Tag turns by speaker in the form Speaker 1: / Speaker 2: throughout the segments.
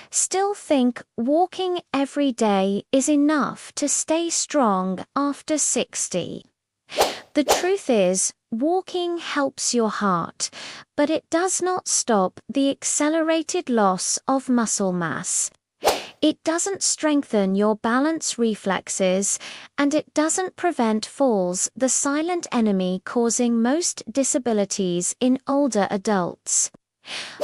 Speaker 1: Still think walking every day is enough to stay strong after 60. The truth is, walking helps your heart, but it does not stop the accelerated loss of muscle mass. It doesn't strengthen your balance reflexes, and it doesn't prevent falls, the silent enemy causing most disabilities in older adults.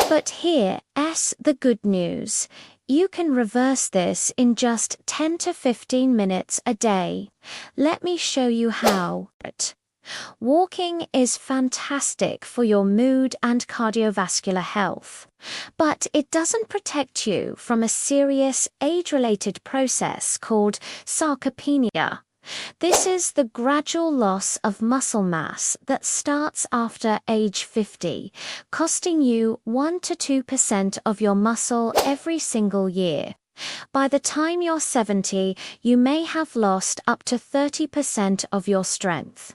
Speaker 1: But here's the good news. You can reverse this in just 10 to 15 minutes a day. Let me show you how. Walking is fantastic for your mood and cardiovascular health, but it doesn't protect you from a serious age-related process called sarcopenia. This is the gradual loss of muscle mass that starts after age 50, costing you 1 to 2% of your muscle every single year. By the time you're 70, you may have lost up to 30% of your strength.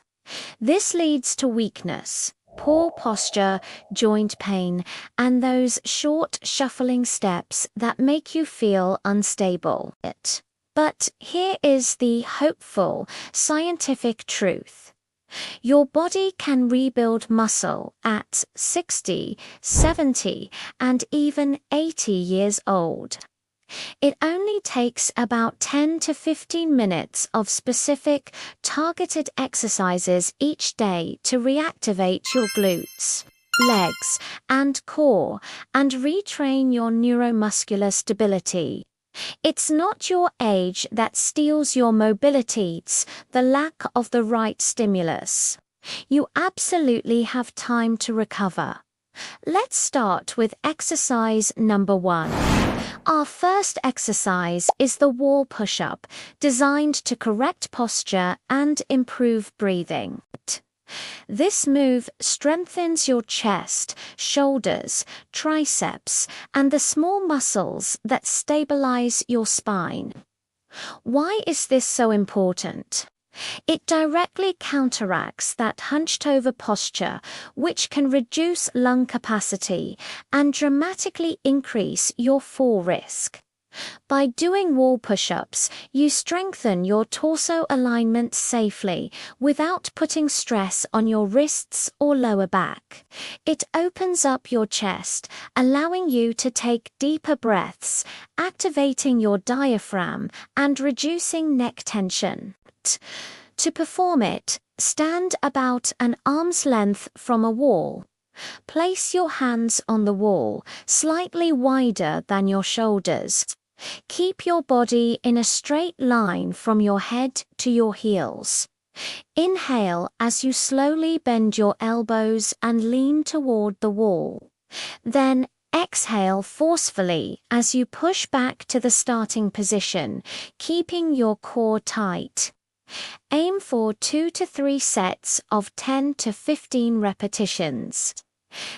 Speaker 1: This leads to weakness, poor posture, joint pain, and those short, shuffling steps that make you feel unstable. But here is the hopeful, scientific truth. Your body can rebuild muscle at 60, 70, and even 80 years old. It only takes about 10 to 15 minutes of specific, targeted exercises each day to reactivate your glutes, legs, and core, and retrain your neuromuscular stability. It's not your age that steals your mobility, it's the lack of the right stimulus. You absolutely have time to recover. Let's start with exercise number 1. Our first exercise is the wall push-up, designed to correct posture and improve breathing. This move strengthens your chest, shoulders, triceps, and the small muscles that stabilize your spine. Why is this so important? It directly counteracts that hunched-over posture, which can reduce lung capacity and dramatically increase your fall risk. By doing wall push-ups, you strengthen your torso alignment safely without putting stress on your wrists or lower back. It opens up your chest, allowing you to take deeper breaths, activating your diaphragm and reducing neck tension. To perform it, stand about an arm's length from a wall. Place your hands on the wall, slightly wider than your shoulders. Keep your body in a straight line from your head to your heels. Inhale as you slowly bend your elbows and lean toward the wall. Then exhale forcefully as you push back to the starting position, keeping your core tight. Aim for 2 to 3 sets of 10 to 15 repetitions.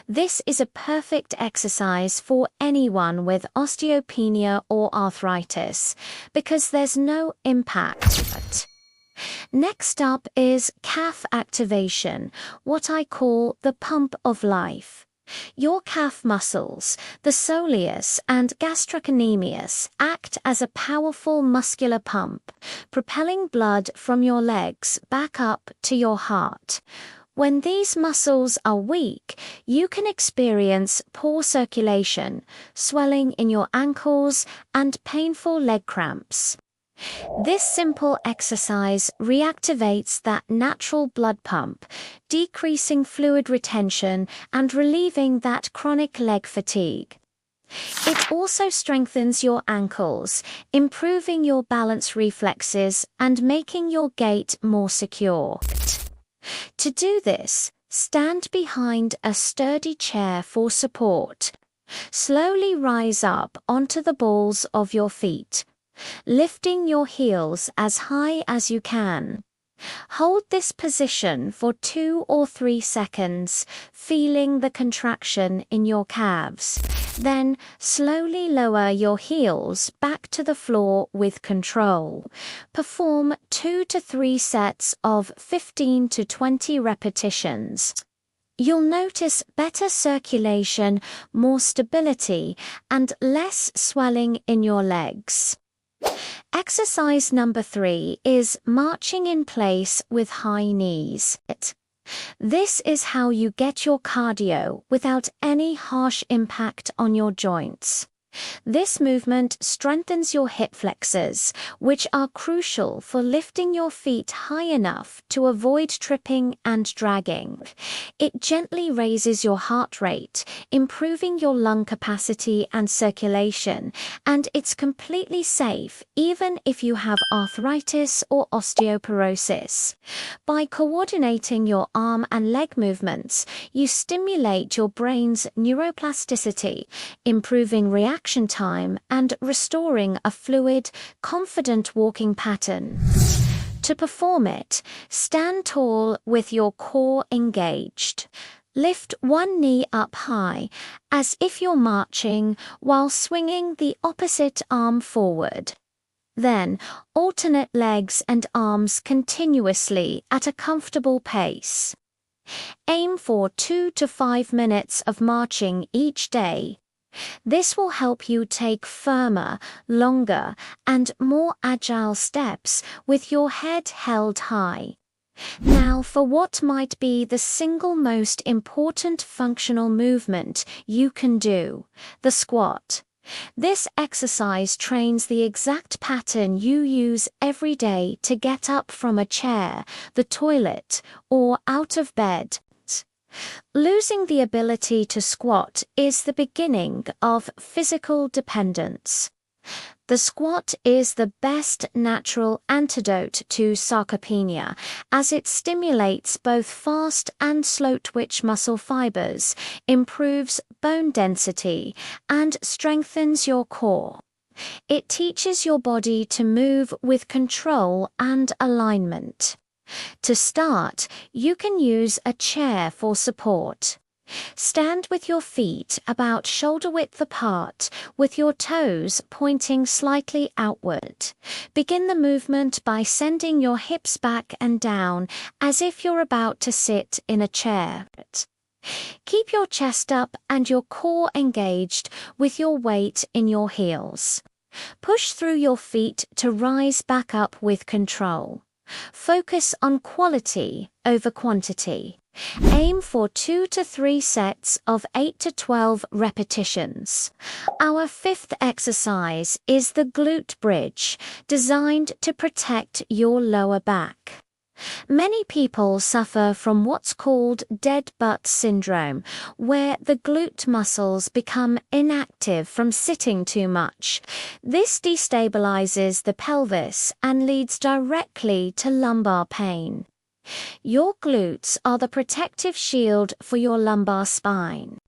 Speaker 1: This is a perfect exercise for anyone with osteopenia or arthritis because there's no impact. Next up is calf activation, what I call the pump of life. Your calf muscles, the soleus and gastrocnemius, act as a powerful muscular pump, propelling blood from your legs back up to your heart. When these muscles are weak, you can experience poor circulation, swelling in your ankles, and painful leg cramps. This simple exercise reactivates that natural blood pump, decreasing fluid retention and relieving that chronic leg fatigue. It also strengthens your ankles, improving your balance reflexes and making your gait more secure. To do this, stand behind a sturdy chair for support. Slowly rise up onto the balls of your feet, lifting your heels as high as you can. Hold this position for 2 or 3 seconds, feeling the contraction in your calves. Then slowly lower your heels back to the floor with control. Perform 2 to 3 sets of 15 to 20 repetitions. You'll notice better circulation, more stability, and less swelling in your legs. Exercise number 3 is marching in place with high knees. This is how you get your cardio without any harsh impact on your joints. This movement strengthens your hip flexors, which are crucial for lifting your feet high enough to avoid tripping and dragging. It gently raises your heart rate, improving your lung capacity and circulation, and it's completely safe even if you have arthritis or osteoporosis. By coordinating your arm and leg movements, you stimulate your brain's neuroplasticity, improving reaction time and restoring a fluid, confident walking pattern. To perform it, stand tall with your core engaged. Lift one knee up high, as if you're marching, while swinging the opposite arm forward. Then, alternate legs and arms continuously at a comfortable pace. Aim for 2 to 5 minutes of marching each day. This will help you take firmer, longer, and more agile steps with your head held high. Now for what might be the single most important functional movement you can do, the squat. This exercise trains the exact pattern you use every day to get up from a chair, the toilet, or out of bed. Losing the ability to squat is the beginning of physical dependence. The squat is the best natural antidote to sarcopenia, as it stimulates both fast and slow-twitch muscle fibers, improves bone density, and strengthens your core. It teaches your body to move with control and alignment. To start, you can use a chair for support. Stand with your feet about shoulder width apart, with your toes pointing slightly outward. Begin the movement by sending your hips back and down as if you're about to sit in a chair. Keep your chest up and your core engaged with your weight in your heels. Push through your feet to rise back up with control. Focus on quality over quantity. Aim for 2 to 3 sets of 8 to 12 repetitions. Our 5th exercise is the glute bridge, designed to protect your lower back. Many people suffer from what's called dead butt syndrome, where the glute muscles become inactive from sitting too much. This destabilizes the pelvis and leads directly to lumbar pain. Your glutes are the protective shield for your lumbar spine.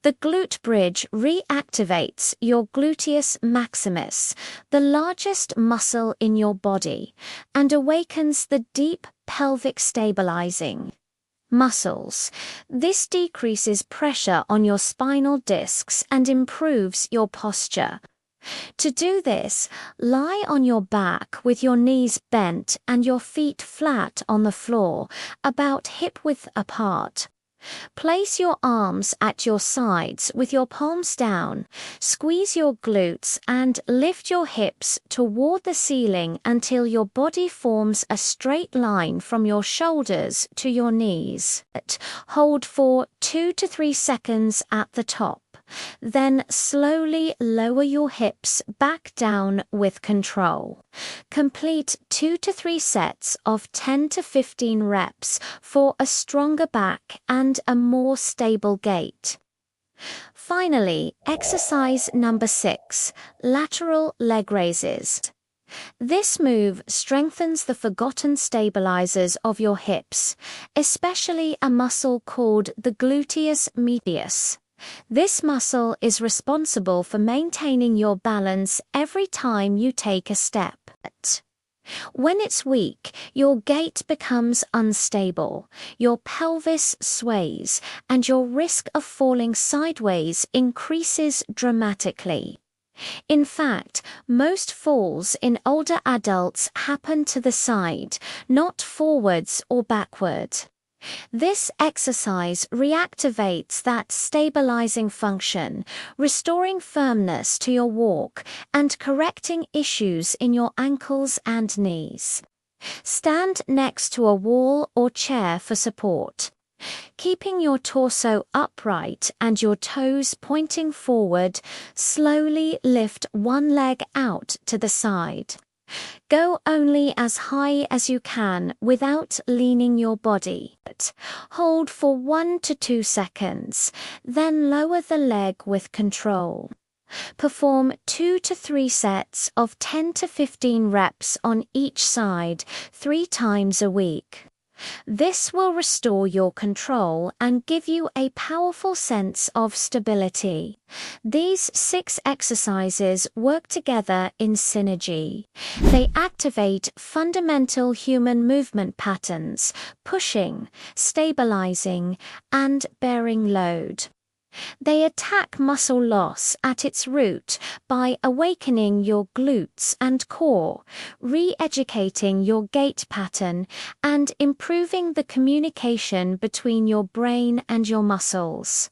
Speaker 1: The glute bridge reactivates your gluteus maximus, the largest muscle in your body, and awakens the deep pelvic stabilizing muscles. This decreases pressure on your spinal discs and improves your posture. To do this, lie on your back with your knees bent and your feet flat on the floor, about hip width apart. Place your arms at your sides with your palms down, squeeze your glutes and lift your hips toward the ceiling until your body forms a straight line from your shoulders to your knees. Hold for 2 to 3 seconds at the top. Then slowly lower your hips back down with control. Complete 2 to 3 sets of 10 to 15 reps for a stronger back and a more stable gait. Finally, exercise number 6, lateral leg raises. This move strengthens the forgotten stabilizers of your hips, especially a muscle called the gluteus medius. This muscle is responsible for maintaining your balance every time you take a step. When it's weak, your gait becomes unstable, your pelvis sways, and your risk of falling sideways increases dramatically. In fact, most falls in older adults happen to the side, not forwards or backward. This exercise reactivates that stabilizing function, restoring firmness to your walk and correcting issues in your ankles and knees. Stand next to a wall or chair for support. Keeping your torso upright and your toes pointing forward, slowly lift one leg out to the side. Go only as high as you can without leaning your body. Hold for 1 to 2 seconds, then lower the leg with control. Perform 2 to 3 sets of 10 to 15 reps on each side 3 times a week. This will restore your control and give you a powerful sense of stability. These 6 exercises work together in synergy. They activate fundamental human movement patterns, pushing, stabilizing, and bearing load. They attack muscle loss at its root by awakening your glutes and core, re-educating your gait pattern, and improving the communication between your brain and your muscles.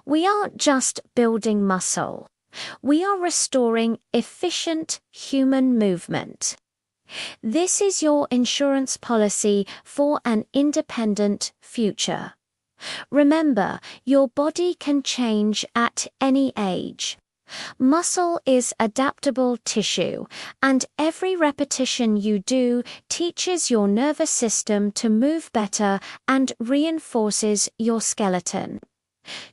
Speaker 1: We aren't just building muscle. We are restoring efficient human movement. This is your insurance policy for an independent future. Remember, your body can change at any age. Muscle is adaptable tissue, and every repetition you do teaches your nervous system to move better and reinforces your skeleton.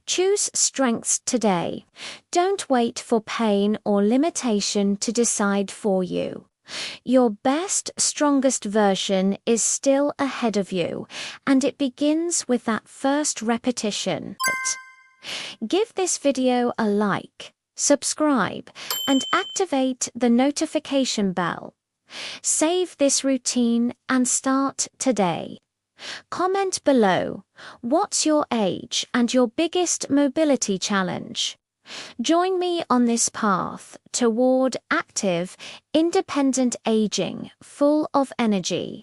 Speaker 1: Choose strengths today. Don't wait for pain or limitation to decide for you. Your best, strongest version is still ahead of you, and it begins with that first repetition. Give this video a like, subscribe, and activate the notification bell. Save this routine and start today. Comment below, what's your age and your biggest mobility challenge? Join me on this path toward active, independent aging, full of energy.